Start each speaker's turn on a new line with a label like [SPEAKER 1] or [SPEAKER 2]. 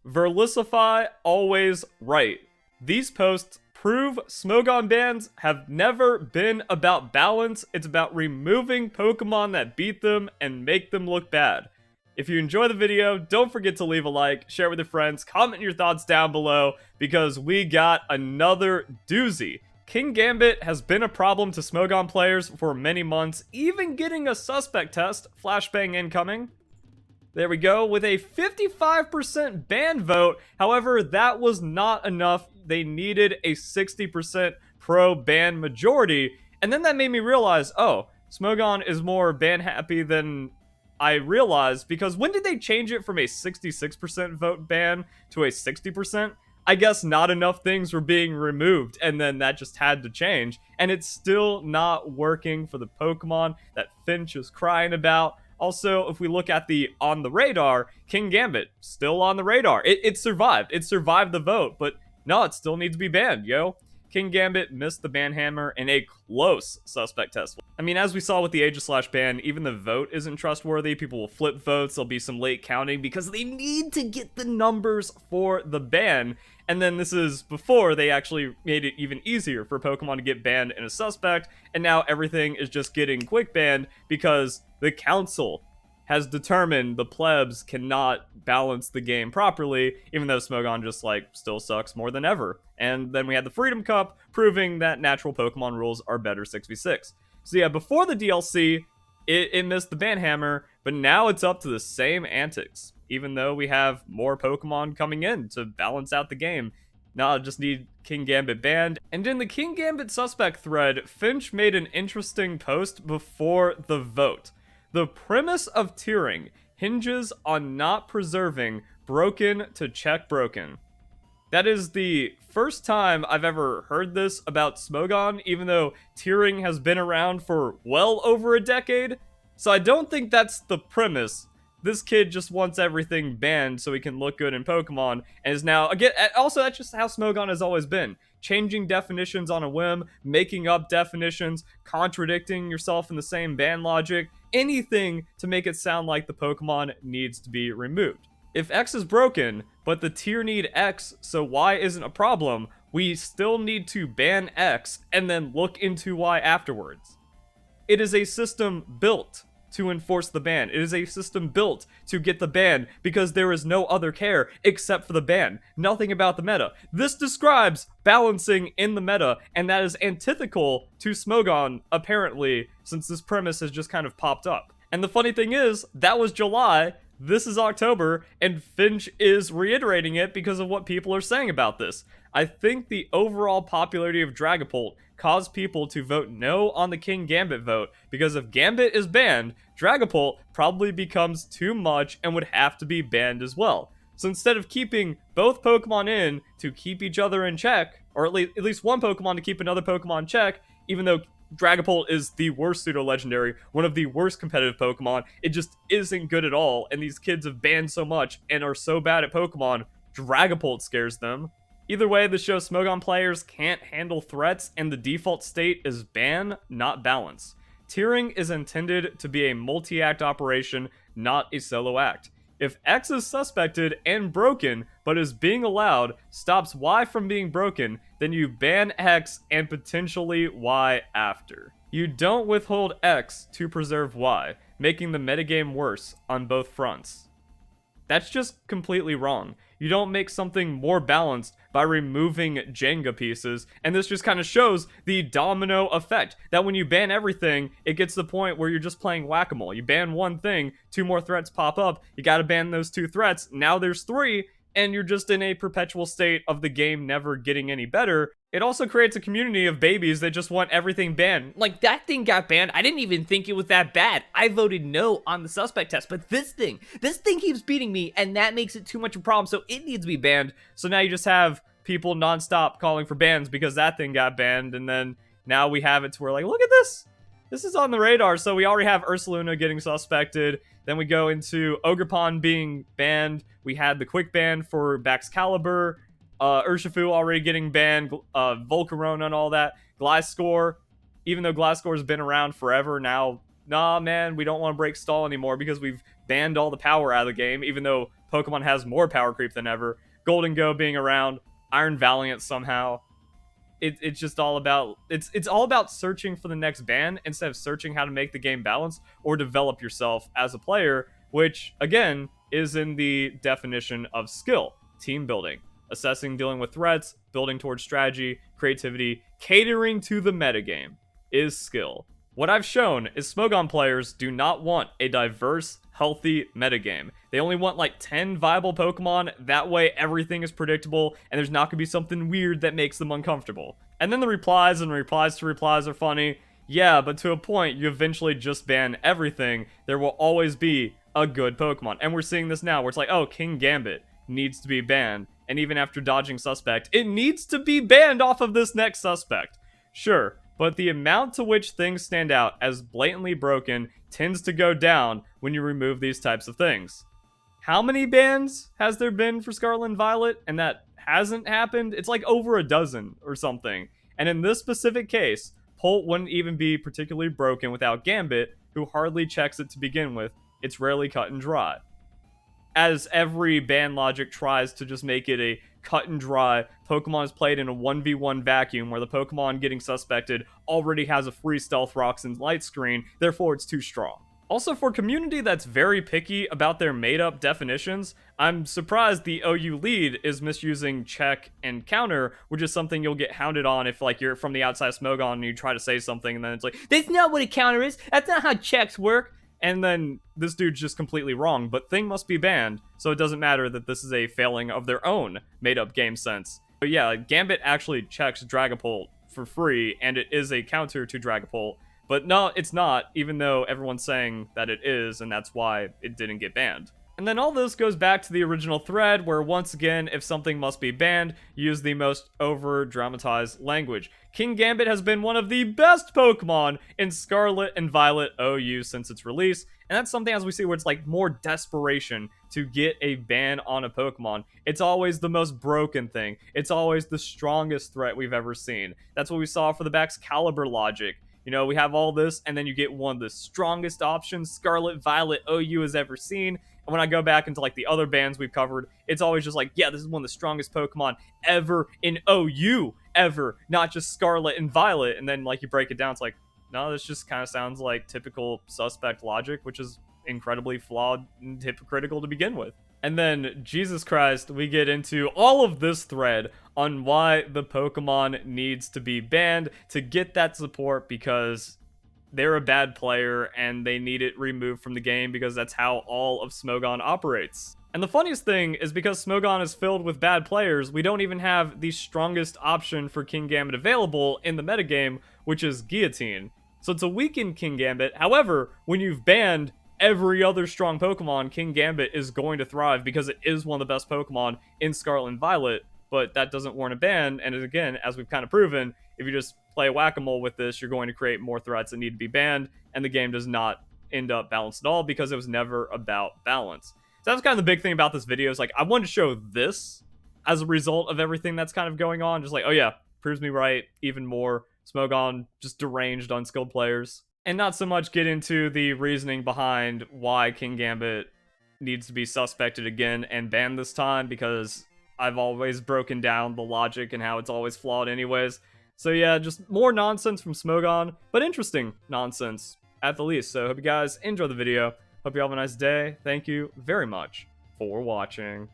[SPEAKER 1] Verlisify always right. These posts prove Smogon bans have never been about balance. It's about removing Pokemon that beat them and make them look bad. If you enjoy the video, don't forget to leave a like, share it with your friends, comment your thoughts down below, because we got another doozy. Kingambit has been a problem to Smogon players for many months, even getting a suspect test, flashbang incoming. There we go, with a 55% ban vote. However, that was not enough. They needed a 60% pro ban majority. And then that made me realize, oh, Smogon is more ban happy than I realized, because when did they change it from a 66% vote ban to a 60%? I guess not enough things were being removed, and then that just had to change. And it's still not working for the Pokemon that Finch is crying about. Also, if we look at the on the radar, Kingambit, still on the radar. It survived. It survived the vote, but no, it still needs to be banned, yo. Kingambit missed the ban hammer in a close suspect test. I mean, as we saw with the Aegislash ban, even the vote isn't trustworthy. People will flip votes. There'll be some late counting because they need to get the numbers for the ban. And then this is before they actually made it even easier for Pokemon to get banned in a suspect. And now everything is just getting quick banned because the council has determined the plebs cannot balance the game properly, even though Smogon just, like, still sucks more than ever. And then we had the Freedom Cup, proving that natural Pokemon rules are better 6v6. So yeah, before the DLC, it missed the ban hammer, but now it's up to the same antics, even though we have more Pokemon coming in to balance out the game. Now I just need Kingambit banned. And in the Kingambit Suspect thread, Finch made an interesting post before the vote. The premise of tiering hinges on not preserving broken to check broken. That is the first time I've ever heard this about Smogon, even though tiering has been around for well over a decade. So I don't think that's the premise. This kid just wants everything banned so he can look good in Pokemon, and is now, again, also that's just how Smogon has always been. Changing definitions on a whim, making up definitions, contradicting yourself in the same ban logic, anything to make it sound like the Pokemon needs to be removed. If X is broken, but the tier need X, so Y isn't a problem, we still need to ban X and then look into Y afterwards. It is a system built to enforce the ban. It is a system built to get the ban because there is no other care except for the ban. Nothing about the meta. This describes balancing in the meta, and that is antithetical to Smogon, apparently, since this premise has just kind of popped up. And the funny thing is, that was July, this is October, and Finch is reiterating it because of what people are saying about this. I think the overall popularity of Dragapult caused people to vote no on the Kingambit vote, because if Gambit is banned, Dragapult probably becomes too much and would have to be banned as well. So instead of keeping both Pokemon in to keep each other in check, or at least one Pokemon to keep another Pokemon in check, even though Dragapult is the worst pseudo-legendary, one of the worst competitive Pokemon, it just isn't good at all, and these kids have banned so much and are so bad at Pokemon, Dragapult scares them. Either way, this shows Smogon players can't handle threats, and the default state is ban, not balance. Tiering is intended to be a multi-act operation, not a solo act. If X is suspected and broken, but is being allowed, stops Y from being broken, then you ban X and potentially Y after. You don't withhold X to preserve Y, making the metagame worse on both fronts. That's just completely wrong. You don't make something more balanced by removing Jenga pieces, and this just kind of shows the domino effect, that when you ban everything, it gets to the point where you're just playing whack-a-mole. You ban one thing, two more threats pop up, you gotta ban those two threats, now there's three, and you're just in a perpetual state of the game never getting any better. It also creates a community of babies that just want everything banned. Like, that thing got banned. I didn't even think it was that bad. I voted no on the suspect test, but this thing keeps beating me, and that makes it too much of a problem, so it needs to be banned. So now you just have people nonstop calling for bans because that thing got banned, and then now we have it to where, like, look at this. This is on the radar. So we already have Ursaluna getting suspected. Then we go into Ogerpon being banned. We had the quick ban for Baxcalibur. Urshifu already getting banned. Volcarona and all that. Gliscor, even though Gliscor's been around forever now, nah, man, we don't want to break stall anymore because we've banned all the power out of the game, even though Pokemon has more power creep than ever. Golden Go being around, Iron Valiant somehow. It's just all about it's all about searching for the next ban instead of searching how to make the game balanced or develop yourself as a player, which again is in the definition of skill, team building, assessing, dealing with threats, building towards strategy, creativity, catering to the metagame is skill. What I've shown is Smogon players do not want a diverse, healthy metagame. They only want like 10 viable Pokemon, that way everything is predictable and there's not going to be something weird that makes them uncomfortable. And then the replies and replies to replies are funny. Yeah, but to a point, you eventually just ban everything. There will always be a good Pokemon. And we're seeing this now where it's like, oh, Kingambit needs to be banned. And even after dodging Suspect, it needs to be banned off of this next Suspect. Sure, but the amount to which things stand out as blatantly broken tends to go down when you remove these types of things. How many bans has there been for Scarlet and Violet, and that hasn't happened? It's like over a dozen or something. And in this specific case, Polt wouldn't even be particularly broken without Gambit, who hardly checks it to begin with. It's rarely cut and dry. As every ban logic tries to just make it a cut and dry, Pokemon is played in a 1v1 vacuum where the Pokemon getting suspected already has a free Stealth Rocks and Light Screen, therefore it's too strong. Also, for a community that's very picky about their made-up definitions, I'm surprised the OU lead is misusing check and counter, which is something you'll get hounded on if like you're from the outside Smogon and you try to say something and then it's like, that's not what a counter is, that's not how checks work. And then this dude's just completely wrong, but Thing must be banned, so it doesn't matter that this is a failing of their own made-up game sense. But yeah, Gambit actually checks Dragapult for free, and it is a counter to Dragapult. But no, it's not, even though everyone's saying that it is, and that's why it didn't get banned. And then all this goes back to the original thread, where once again, if something must be banned, use the most over-dramatized language. Kingambit has been one of the best Pokemon in Scarlet and Violet OU since its release, and that's something, as we see, where it's like more desperation to get a ban on a Pokemon. It's always the most broken thing. It's always the strongest threat we've ever seen. That's what we saw for the Baxcalibur logic. You know, we have all this, and then you get one of the strongest options Scarlet Violet OU has ever seen. And when I go back into like the other bands we've covered, it's always just like, yeah, this is one of the strongest Pokemon ever in OU, ever, not just Scarlet and Violet. And then like you break it down, it's like, no, this just kind of sounds like typical Suspect logic, which is incredibly flawed and hypocritical to begin with. And then, Jesus Christ, we get into all of this thread on why the Pokemon needs to be banned to get that support, because they're a bad player and they need it removed from the game because that's how all of Smogon operates. And the funniest thing is, because Smogon is filled with bad players, we don't even have the strongest option for Kingambit available in the metagame, which is Guillotine. So it's a weakened Kingambit. However, when you've banned every other strong Pokemon, Kingambit is going to thrive because it is one of the best Pokemon in Scarlet and Violet, but that doesn't warrant a ban. And again, as we've kind of proven, if you just play whack-a-mole with this, you're going to create more threats that need to be banned, and the game does not end up balanced at all because it was never about balance. So that's kind of the big thing about this video, is like, I wanted to show this as a result of everything that's kind of going on. Just like, oh yeah, proves me right even more. Smogon just deranged, unskilled players. And not so much get into the reasoning behind why Kingambit needs to be suspected again and banned this time, because I've always broken down the logic and how it's always flawed anyways. So yeah, just more nonsense from Smogon, but interesting nonsense at the least. So hope you guys enjoy the video. Hope you have a nice day. Thank you very much for watching.